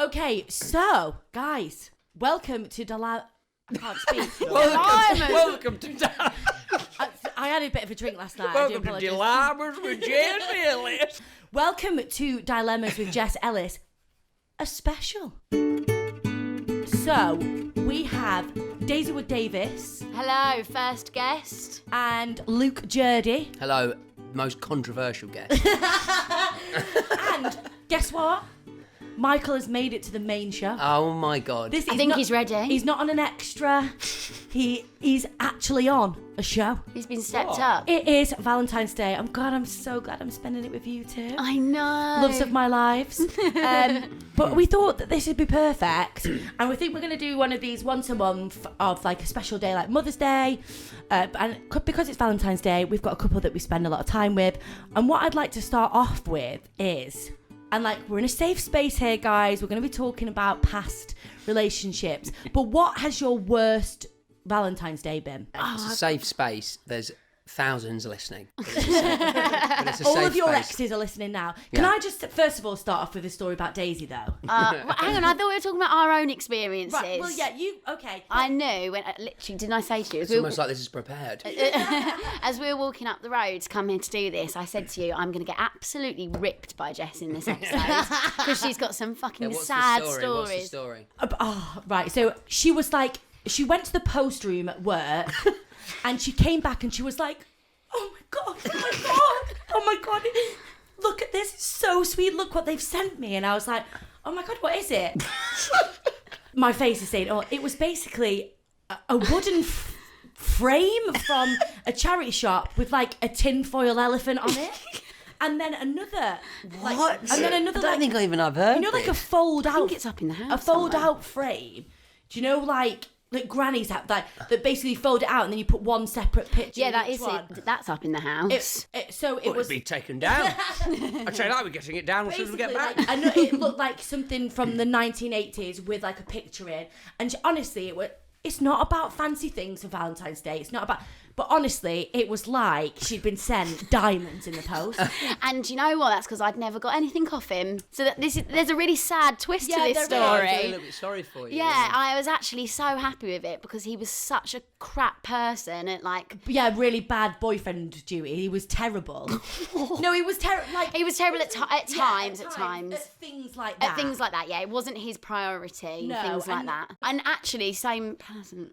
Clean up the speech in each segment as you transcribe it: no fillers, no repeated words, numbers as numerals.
Okay, so, guys, welcome to I can't speak. Welcome to I had a bit of a drink last night. Welcome to Dilemmas with Jess and Ellis. Welcome to Dilemmas with Jess Ellis, a special. So, we have Daisy Wood-Davis. Hello, first guest. And Luke Jerdy. Hello, most controversial guest. And guess what? Michael has made it to the main show. Oh my God. I think he's ready. He's not on an extra. He's actually on a show. He's been stepped up. It is Valentine's Day. I'm so glad I'm spending it with you two. I know. Loves of my lives. But we thought that this would be perfect. And we think we're going to do one of these once a month of like a special day like Mother's Day. And because it's Valentine's Day, we've got a couple that we spend a lot of time with. And what I'd like to start off with is... And like, we're in a safe space here, guys. We're going to be talking about past relationships. But what has your worst Valentine's Day been? It's a safe space. There's thousands listening. But it's a All safe of your space. exes are listening now. Can I just, first of all, start off with a story about Daisy, though? Hang on, I thought we were talking about our own experiences. Right, well, yeah, okay. I knew when, literally, didn't I say to you? It's almost like this is prepared. As we were walking up the road to come here to do this, I said to you, I'm going to get absolutely ripped by Jess in this episode because she's got some fucking sad stories. What's the story? Right, so she was like, she went to the post room at work and she came back and she was like, oh my God, look at this, it's so sweet, look what they've sent me. And I was like, oh my God, what is it? My face is saying, it was basically a wooden frame from a charity shop with like a tinfoil elephant on it. And then another... What? And then another... I don't think I even have heard. You know, like a fold-out... I think it's up in the house. A fold-out frame. Do you know, like grannies have that basically fold it out and then you put one separate picture. Yeah, that is one. it. That's up in the house. It was be taken down. I'd say like we're getting it down as soon as we get back. Like, I know it looked like something from the 1980s with like a picture in. And honestly, it's not about fancy things for Valentine's Day. It's not about... But honestly, it was like she'd been sent diamonds in the post. And you know what? That's because I'd never got anything off him. So there's a really sad twist to this story. I feel a little bit sorry for you. Yeah, I was actually so happy with it because he was such a crap person at like... Yeah, really bad boyfriend duty. He was terrible. No, he was terrible. Like he was terrible at times. At things like that. At things like that, yeah. It wasn't his priority, things like that. And actually, same person.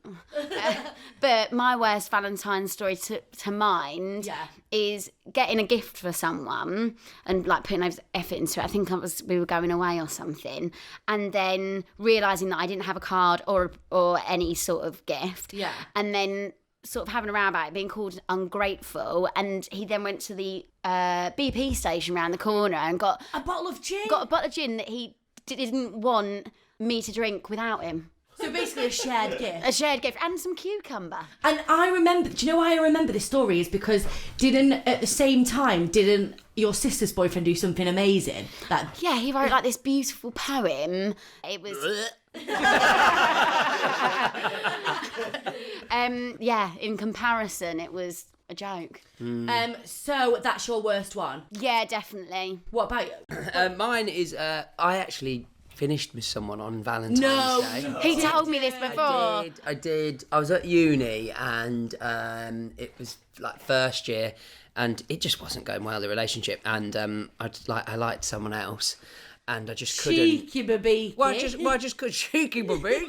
But my worst Valentine's story to mind is getting a gift for someone and like putting effort into it. I think we were going away or something, and then realising that I didn't have a card or any sort of gift. Yeah. And then sort of having a row about it, being called ungrateful, and he then went to the BP station around the corner and got a bottle of gin. Got a bottle of gin that he didn't want me to drink without him. So basically a shared gift. A shared gift and some cucumber. And I remember, do you know why I remember this story is because at the same time, didn't your sister's boyfriend do something amazing? Yeah, he wrote like this beautiful poem. It was... in comparison, it was a joke. So that's your worst one? Yeah, definitely. What about you? Mine is, I actually... finished with someone on Valentine's Day. He told me this before. I did. I was at uni and it was like first year and it just wasn't going well, the relationship. And I liked someone else and I just couldn't. Cheeky baby. Well, I just couldn't. Cheeky baby.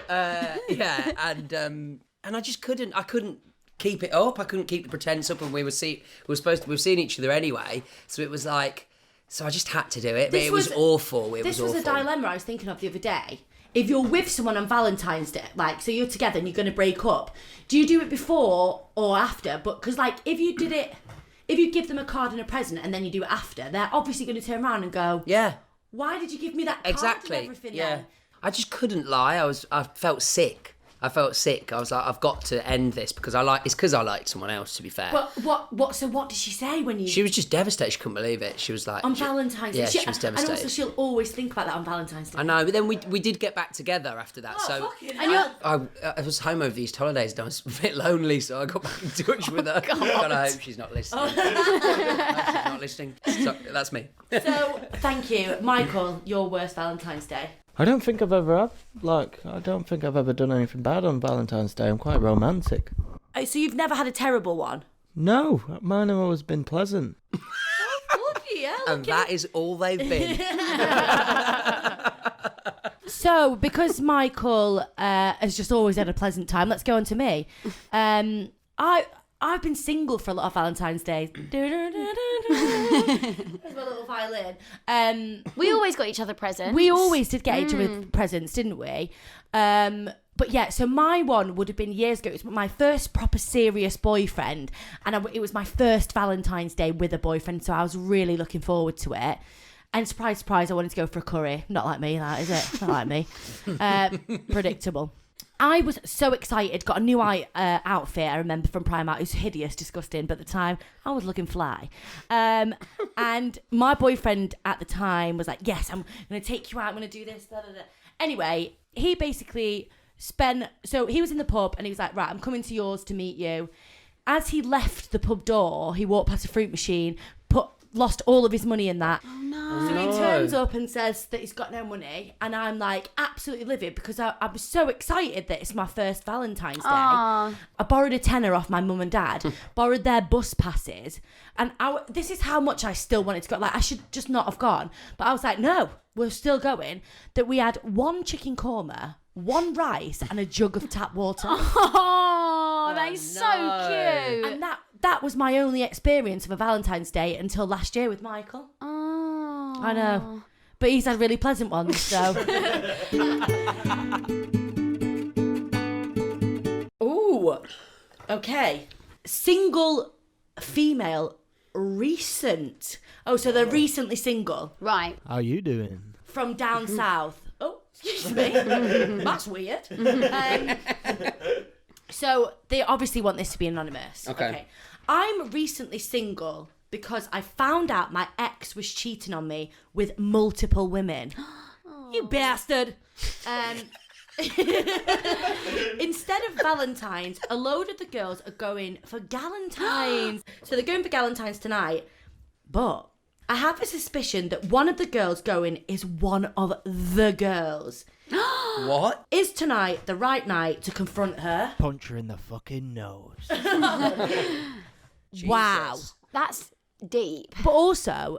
And I just couldn't. I couldn't keep it up. I couldn't keep the pretense up, and we were seeing each other anyway. So it was like. So I just had to do it, but it was awful. This was a dilemma I was thinking of the other day. If you're with someone on Valentine's Day, like, so you're together and you're going to break up, do you do it before or after? But because, like, if you give them a card and a present and then you do it after, they're obviously going to turn around and go, yeah, why did you give me that card and everything then? I just couldn't lie. I felt sick. I felt sick. I was like, I've got to end this because it's because I liked someone else, to be fair. But what did she say when you... She was just devastated. She couldn't believe it. She was like... On Valentine's Day? Yeah, she was devastated. And also she'll always think about that on Valentine's Day. I know, but then we did get back together after that. I was home over the Easter holidays and I was a bit lonely, so I got back in touch with her. God, I hope she's not listening. I hope she's not listening. So, that's me. So, thank you. Michael, your worst Valentine's Day? I don't think I've ever done anything bad on Valentine's Day. I'm quite romantic. Oh, so you've never had a terrible one? No, mine have always been pleasant. Bloody hell, and that is all they've been. So, because Michael has just always had a pleasant time, let's go on to me. I've been single for a lot of Valentine's Days. There's my little violin. We always got each other presents. We always did get each other presents, didn't we? But yeah, so my one would have been years ago. It was my first proper serious boyfriend. And it was my first Valentine's Day with a boyfriend. So I was really looking forward to it. And surprise, surprise, I wanted to go for a curry. Not like me, that is it? Not like me. Predictable. I was so excited, got a new outfit, I remember, from Primark. It was hideous, disgusting, but at the time, I was looking fly. And my boyfriend at the time was like, yes, I'm going to take you out, I'm going to do this, da, da, da. Anyway, he basically so he was in the pub, and he was like, right, I'm coming to yours to meet you. As he left the pub door, he walked past a fruit machine, lost all of his money in that. Oh no. So he turns up and says that he's got no money, and I'm like absolutely livid because I was so excited that it's my first Valentine's Day. Aww. I borrowed a tenner off my mum and dad, borrowed their bus passes, and this is how much I still wanted to go. Like, I should just not have gone, but I was like, no, we're still going. That we had one chicken korma, one rice, and a jug of tap water. Oh, that is so cute. And that was my only experience of a Valentine's Day until last year with Michael. Oh. I know. But he's had really pleasant ones, so. Ooh. Okay. Single female recent. Oh, so they're recently single. Right. How you doing? From down south. Oh, excuse me. That's weird. So they obviously want this to be anonymous. Okay. I'm recently single because I found out my ex was cheating on me with multiple women. You bastard. Instead of Valentine's, a load of the girls are going for Galentines. So they're going for Galentines tonight. But I have a suspicion that one of the girls going is one of the girls. What? Is tonight the right night to confront her? Punch her in the fucking nose. Wow. That's deep. But also,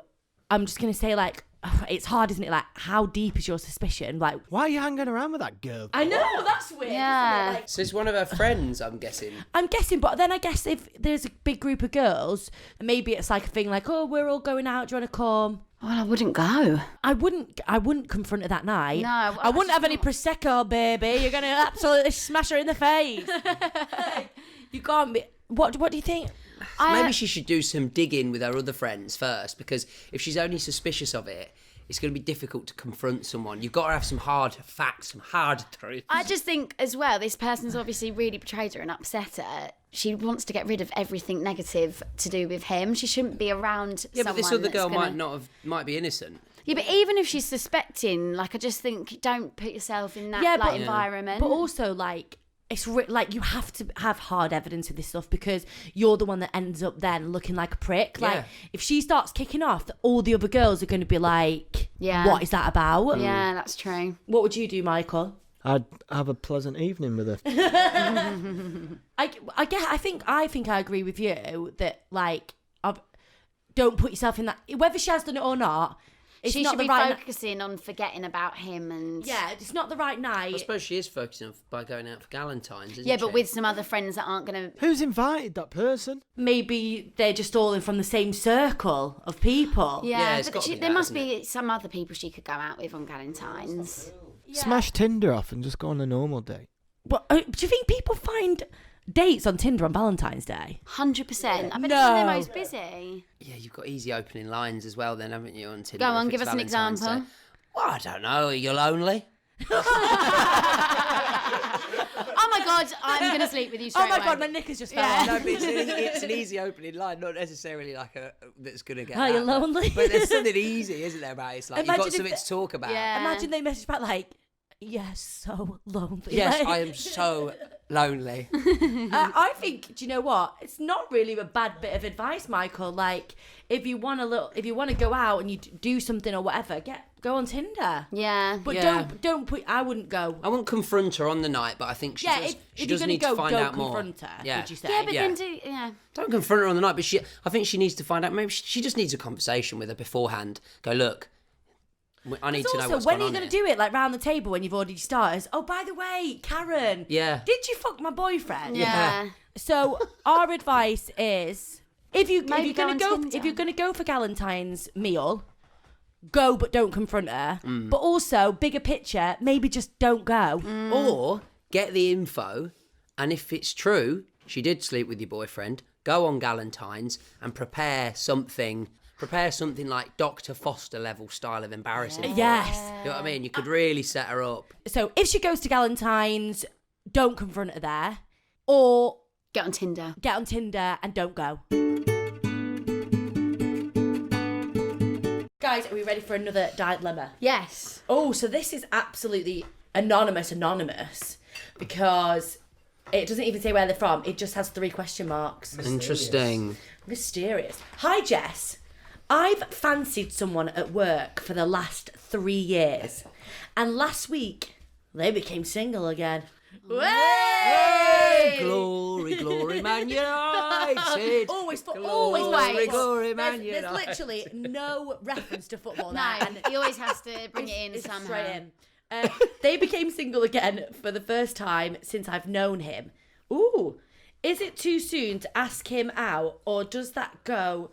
I'm just going to say, like, it's hard, isn't it? Like, how deep is your suspicion? Like, Why are you hanging around with that girl? I know, that's weird. Yeah. Isn't it? Like, So it's one of her friends, I'm guessing. I'm guessing, but then I guess if there's a big group of girls, maybe it's like a thing like, oh, we're all going out, do you want to come? Well, I wouldn't go. I wouldn't confront her that night. No, I wouldn't have any Prosecco, baby. You're going to absolutely smash her in the face. You can't be... What do you think? Maybe she should do some digging with her other friends first, because if she's only suspicious of it, it's going to be difficult to confront someone. You've got to have some hard facts, some hard truths. I just think as well, this person's obviously really betrayed her and upset her. She wants to get rid of everything negative to do with him. She shouldn't be around Yeah, someone but this other girl gonna... might be innocent. Yeah, but even if she's suspecting, like, I just think don't put yourself in that environment. But also, like, it's like you have to have hard evidence with this stuff because you're the one that ends up then looking like a prick. Like, if she starts kicking off, all the other girls are going to be like, what is that about? Yeah, that's true. What would you do, Michael? I'd have a pleasant evening with her. I think I agree with you that, like, don't put yourself in that. Whether she has done it or not, She not should the be right focusing on forgetting about him and... Yeah, it's not the right night. I suppose she is focusing on by going out for Galentines, isn't Yeah, she? but with some other friends that aren't going to... Who's invited that person? Maybe they're just all in from the same circle of people. Yeah, it's but gotta be there that, must hasn't be some other people she could go out with on Galentines. Yeah. Smash Tinder off and just go on a normal date. But do you think people find dates on Tinder on Valentine's Day? 100%. I bet it's when No. they're most busy. Yeah, you've got easy opening lines as well then, haven't you, on Tinder? Go on, if give it's us an Valentine's example. Day? Well, I don't know. Are you lonely? I'm oh my God, I'm going to sleep with you straight Oh my away. God, my knickers just fell Yeah. off. No, but it's an easy opening line, not necessarily like that's gonna get. Oh, you're that, lonely. But there's something easy, isn't there? About it? It's like Imagine you've got something if- to talk about. Yeah. Imagine they message back like, yes, so lonely. Yes, Like- I am so lonely. I think, do you know what? It's not really a bad bit of advice, Michael. Like, if you want to go out and you do something or whatever, go on Tinder. Yeah. But Yeah. don't put. I wouldn't go. I wouldn't confront her on the night, but I think she Yeah, does. if She you're does gonna need go, to find don't out more. confront her. Yeah. Would you say? Yeah, but Yeah. then yeah. Don't confront her on the night, but I think she needs to find out. Maybe she just needs a conversation with her beforehand. Go, look, I need to know Also, what's when going are you on going to here. do it? Like round the table when you've already started? Oh, by the way, Karen. Yeah. Did you fuck my boyfriend? Yeah. So our advice is, if you're Maybe gonna go on go, Tinder. if you're gonna go for Galentine's meal, go but don't confront her. Mm. But also, bigger picture, maybe just don't go. Or get the info, and if it's true, she did sleep with your boyfriend, go on Galentines and prepare something like Dr. Foster level style of embarrassing. for her. Yes. You know what I mean? You could really set her up. So if she goes to Galentine's, don't confront her there, or Get on Tinder. get on Tinder and don't go. Guys, are we ready for another dilemma? Yes. Oh, so this is absolutely anonymous because it doesn't even say where they're from. It just has 3 question marks. Interesting. Mysterious. Hi, Jess. I've fancied someone at work for the last 3 years, and last week they became single again. Way! Glory, glory, Man United. Always Glory, glory, Man There's United. literally no reference to football No, there. he always has to bring it in It's somehow. straight in. They became single again for the first time since I've known him. Ooh, is it too soon to ask him out, or does that go?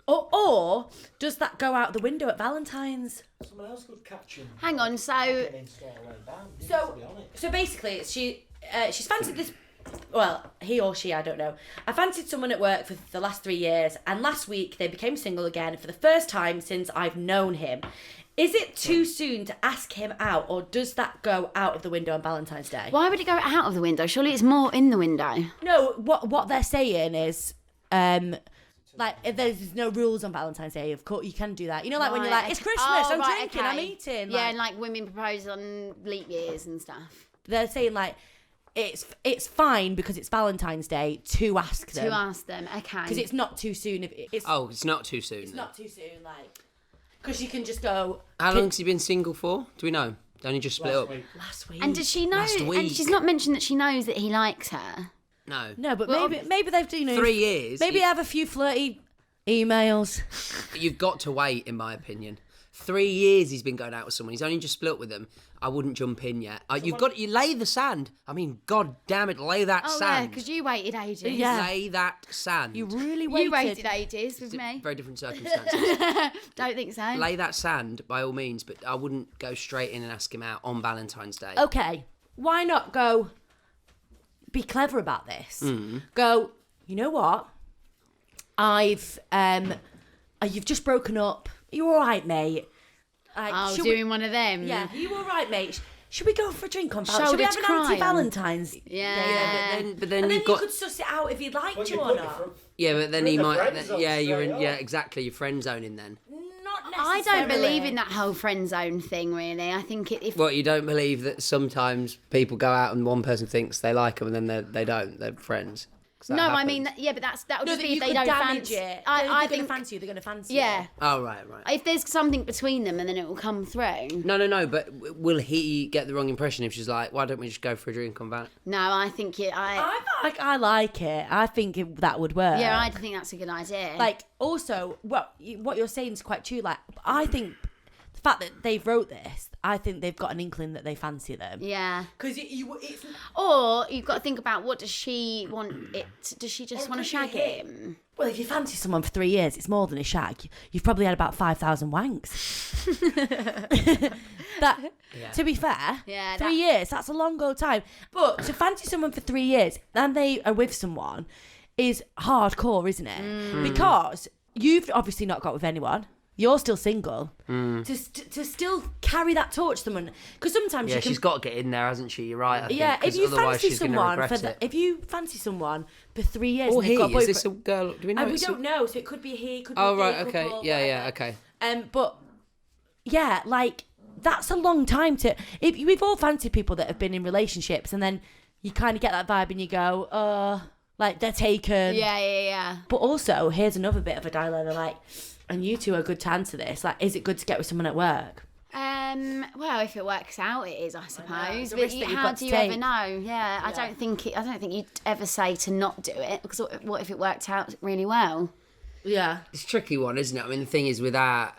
Or does that go out the window at Valentine's? Someone else could catch him. Hang on, so So basically, she's fancied this. Well, he or she, I don't know. I fancied someone at work for the last 3 years, and last week they became single again for the first time since I've known him. Is it too soon to ask him out, or does that go out of the window on Valentine's Day? why would it go out of the window? Surely it's more in the window. No, what they're saying is, like, if there's no rules on Valentine's Day, of course you can do that. You know, like when you're like, it's Christmas, I'm drinking, I'm eating. Yeah, like, and like women propose on leap years and stuff. they're saying like, it's fine because it's Valentine's Day to ask them. To ask them, okay. Because it's not too soon. If it's It's not too soon. it's not too soon, like, because you can just go. How long has he been single for? Do we know? They only just split up. Last week. And does she know? Last And week. she's not mentioned that she knows that he likes her. No. No, but Well, maybe they've 3 years. Maybe have a few flirty emails. You've got to wait, in my opinion. 3 years he's been going out with someone. He's only just split up with them. I wouldn't jump in yet. You lay the sand. I mean, god damn it, lay that Oh sand. yeah, because you waited ages. Yeah. Lay that sand. You really waited. You waited ages with me. Very different circumstances. Don't think so. Lay that sand by all means, but I wouldn't go straight in and ask him out on Valentine's Day. Okay, why not go? Be clever about this. Go. You know what? You've just broken up. You all right, mate? Like, Oh, should doing one of them. Yeah, you all right, mate? Should we go for a drink on Valentine's? Should Shoulder we have to an cry on. anti-Valentine's? Yeah. But then And then you've got. you could suss it out if he'd like to or not. Yeah, but then You're he in the might. friend zone You're in. straight Yeah, up. exactly. You're friend zoning then. Not I necessarily. don't believe in that whole friend zone thing, really. I think if What, you don't believe that sometimes people go out and one person thinks they like them and then they don't. They're friends. 'Cause that no, I happens. mean, yeah, but that would No, just that be you if they could don't damage fancy it. I They're think gonna fancy you. They're gonna fancy yeah. you. Oh, right. If there's something between them, and then it will come through. No. But will he get the wrong impression if she's like, "Why don't we just go for a drink on Valentine's?" No, I think I like it. I think that would work. Yeah, I think that's a good idea. Like, also, what you're saying is quite true. Like, I think the fact that they've wrote this, I think they've got an inkling that they fancy them. yeah. Because it's Or you've got to think about, what does she want it? Does she just want to shag him? well, if you fancy someone for 3 years, it's more than a shag. You've probably had about 5,000 wanks. To be fair, Yeah, 3 years, that's a long old time. But to fancy someone for 3 years and they are with someone is hardcore, isn't it? Because you've obviously not got with anyone. you're still single, to still carry that torch to someone. Because sometimes Yeah, you can... she's got to get in there, hasn't she? You're right. I think, Yeah, if you otherwise fancy she's gonna someone regret it. if you fancy someone for 3 years, Or and they've got a he, is boyfriend, this a girl? Do we know? and we don't know, so it could be he, could be Oh a right, gay okay, couple, yeah, whatever. okay. But yeah, like that's a long time to. If we've all fancied people that have been in relationships, and then you kind of get that vibe, and you go, like they're taken. Yeah. But also, here's another bit of a dilemma, like, and you two are good to answer this. Like, is it good to get with someone at work? Well, if it works out, it is, I suppose. It's a But risk that you've how got do to you ever take. know? Yeah, I don't think you'd ever say to not do it, because what if it worked out really well? Yeah. It's a tricky one, isn't it? I mean, the thing is, with our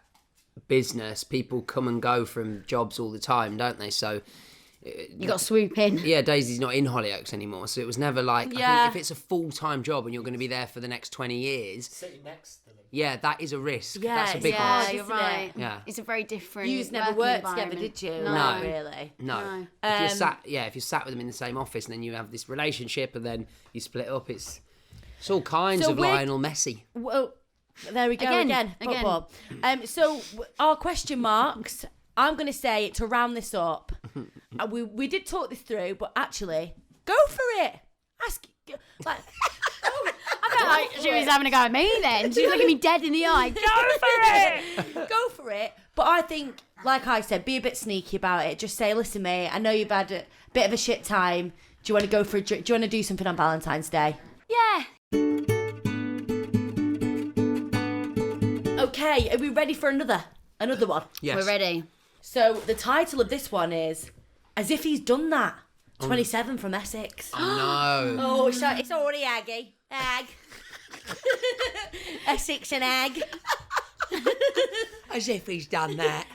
business, people come and go from jobs all the time, don't they? So You got to swoop in. yeah, Daisy's not in Hollyoaks anymore, so it was never like. Yeah. I think if it's a full-time job and you're going to be there for the next 20 years, Sitting next to them. yeah, that is a risk. Yeah, That's a big Yeah, risk. you're isn't right. it? Yeah. It's a very different. You never working worked together, environment. did you? No. No. Really? No. If you're sat with them in the same office and then you have this relationship and then you split up, it's all kinds So of we're- Lionel Messi. Well, there we go Again. football. So our question marks. I'm going to say, to round this up, we did talk this through, but actually, go for it. Ask, like, I felt like she was having a go at me then. She was looking me dead in the eye. go for it. Go for it. But I think, like I said, be a bit sneaky about it. Just say, listen, mate, I know you've had a bit of a shit time. Do you want to go for a drink? Do you want to do something on Valentine's Day? Yeah. Okay, are we ready for another one? Yes. We're ready. So the title of this one is As If He's Done That. 27 from Essex. No. Oh, it's already Aggie. Ag. Essex and Ag. As if he's done that.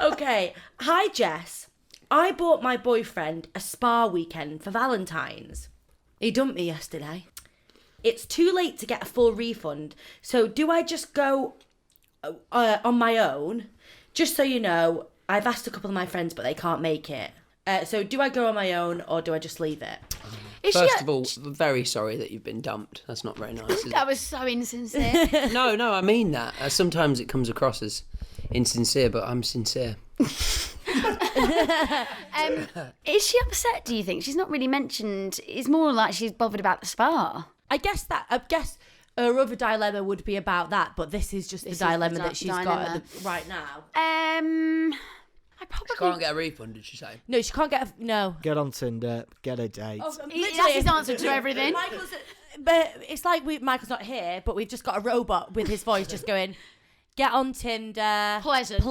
Okay. Hi, Jess. I bought my boyfriend a spa weekend for Valentine's. He dumped me yesterday. It's too late to get a full refund, so do I just go on my own? Just so you know, I've asked a couple of my friends, but they can't make it. So do I go on my own or do I just leave it? First of all, I'm very sorry that you've been dumped. That's not very nice, is That was so insincere. it? No, I mean that. Sometimes it comes across as insincere, but I'm sincere. Is she upset, do you think? She's not really mentioned. It's more like she's bothered about the spa. I guess her other dilemma would be about that, but this is just the dilemma that she's got right now. I She probably... can't get a refund, did she say? No, she can't get no. Get on Tinder, get a date. That's his answer to everything. But it's like Michael's not here, but we've just got a robot with his voice just going, get on Tinder. Pleasant.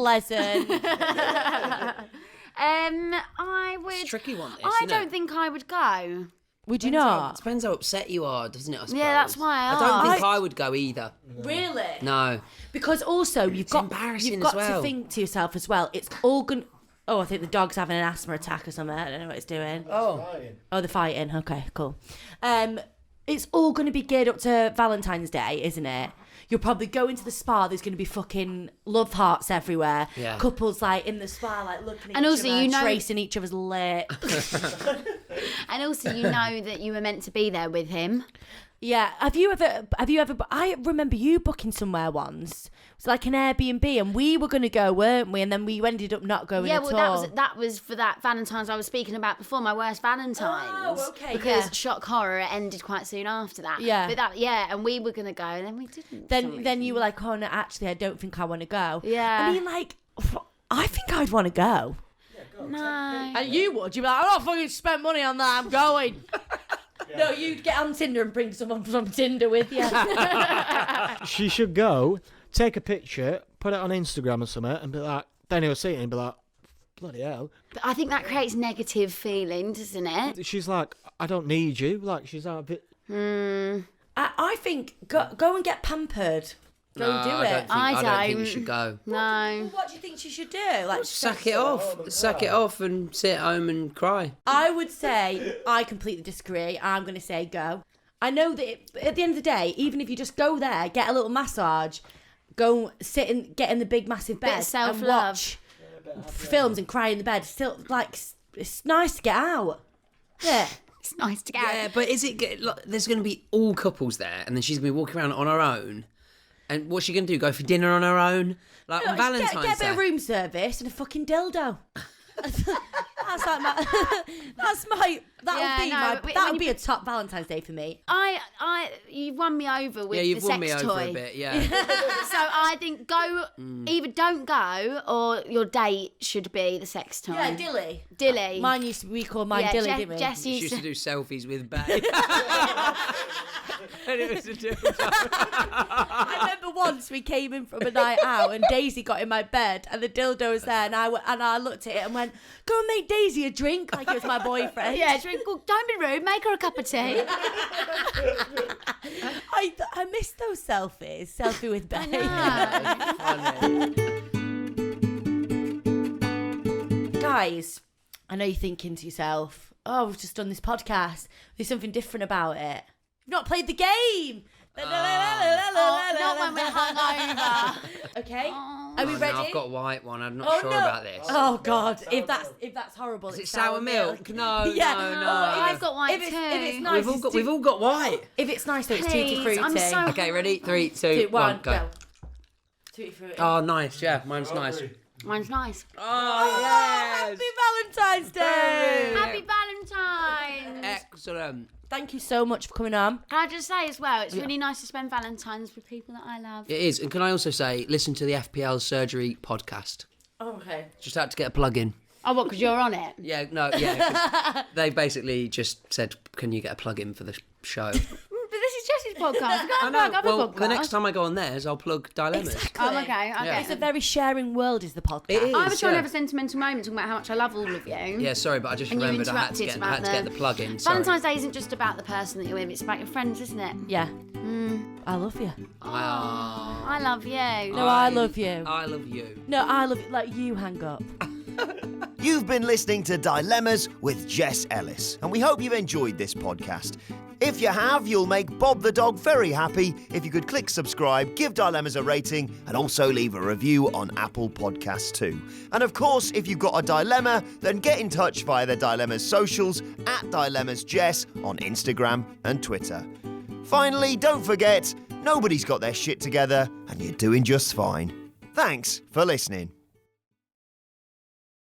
I would... It's a tricky one, this, I isn't don't it? think I would go. Would you It not? depends how upset you are, doesn't it, I suppose? Yeah, that's why I don't think asked. I would go either. Really? No. Because also you've got embarrassing you've got as well. to think to yourself as well. It's all going. Oh, I think the dog's having an asthma attack or something. I don't know what it's doing. Oh. They're fighting. Okay, cool. It's all going to be geared up to Valentine's Day, isn't it? You'll probably go into the spa. There's going to be fucking love hearts everywhere. Yeah. Couples like in the spa, like looking at And each also, other, you know- tracing each other's lips. And also, you know that you were meant to be there with him. Yeah. Have you ever? I remember you booking somewhere once. It was like an Airbnb, and we were going to go, weren't we? And then we ended up not going Yeah, at well, all. that was for that Valentine's I was speaking about before, my worst Valentine's. Oh, okay, Because yeah. shock horror, it ended quite soon after that. Yeah. But and we were going to go, and then we didn't. Then you were like, oh no, actually, I don't think I want to go. Yeah. I mean, like, I think I'd want to go. No. And you would. You'd be like, I'm not fucking spent money on that. I'm going. No, you'd get on Tinder and bring someone from Tinder with you. She should go, take a picture, put it on Instagram or something, and be like, then he'll see it and be like, bloody hell. But I think that creates negative feelings, doesn't it? She's like, I don't need you. Like, she's out of it. I think go and get pampered. Go No, do I it. don't think, I I don't think you don't. should go. No. What do you think she should do? Like, Sack it off. Sack it off and sit at home and cry. I would say I completely disagree. I'm going to say go. I know that at the end of the day, even if you just go there, get a little massage, go sit and get in the big massive Bit of bed and self-love. watch films and cry in the bed. Still, like, it's nice to get out. Yeah. It's nice to get out. Yeah, but is it? There's going to be all couples there, and then she's going to be walking around on her own. And what's she going to do? Go for dinner on her own? Like on Valentine's Get a bit Day? of room service and a fucking dildo. That's like that'll be a top Valentine's Day for me. You've won me over with you've the won sex me over toy. a bit, yeah. So I think either don't go or your date should be the sex toy. Yeah, dilly. Dilly. We called mine dilly, didn't we? Jess She used to do selfies with Babe. And it was a dildo. I remember once we came in from a night out and Daisy got in my bed and the dildo was there and I looked at it and went, go and make Daisy a drink, like it was my boyfriend. Yeah, drink. Don't be rude. Make her a cup of tea. I miss those selfies. Selfie with Babe. Guys, I know you're thinking to yourself, oh, we've just done this podcast. There's something different about it. You've not played the game. Not when we're hungover. Okay, are we No, ready? I've got a white one. I'm not sure about this. Oh God, if that's horrible. Is it sour milk? No, Yeah. no. I've got white If too. it's nice, We've all got white. if it's nice, though, it's Please, tutti frutti. I'm so Okay, ready? 3, 2, 1, go. Tutti frutti. Oh, nice. Yeah, mine's nice. Mine's nice. Oh, yes. Happy Valentine's Day! Happy Valentine's. Excellent. Thank you so much for coming on. Can I just say as well, it's really nice to spend Valentine's with people that I love. It is. And can I also say, listen to the FPL Surgery podcast. Oh, okay. Just had to get a plug in. Oh, what, because you're on it? Yeah, no, yeah. 'Cause they basically just said, can you get a plug in for the show? But this is Jess's podcast. Go I on, know. plug Well, other podcast. the next time I go on theirs, I'll plug Dilemmas. Exactly. Oh, okay. Yeah. It's a very sharing world, is the podcast. It is. I was trying to yeah. have a sentimental moment talking about how much I love all of you. Yeah, sorry, but I just And you remembered I had to interrupted get, about the plug in. Sorry. Valentine's Day isn't just about the person that you're with, it's about your friends, isn't it? Yeah. I love you. I love you. No, I love you. I love you. No, I love you. Like, you hang up. You've been listening to Dilemmas with Jess Ellis, and we hope you've enjoyed this podcast. If you have, you'll make Bob the dog very happy if you could click subscribe, give Dilemmas a rating, and also leave a review on Apple Podcasts too. And of course, if you've got a dilemma, then get in touch via the Dilemmas socials @DilemmasJess on Instagram and Twitter. Finally, don't forget, nobody's got their shit together, and you're doing just fine. Thanks for listening.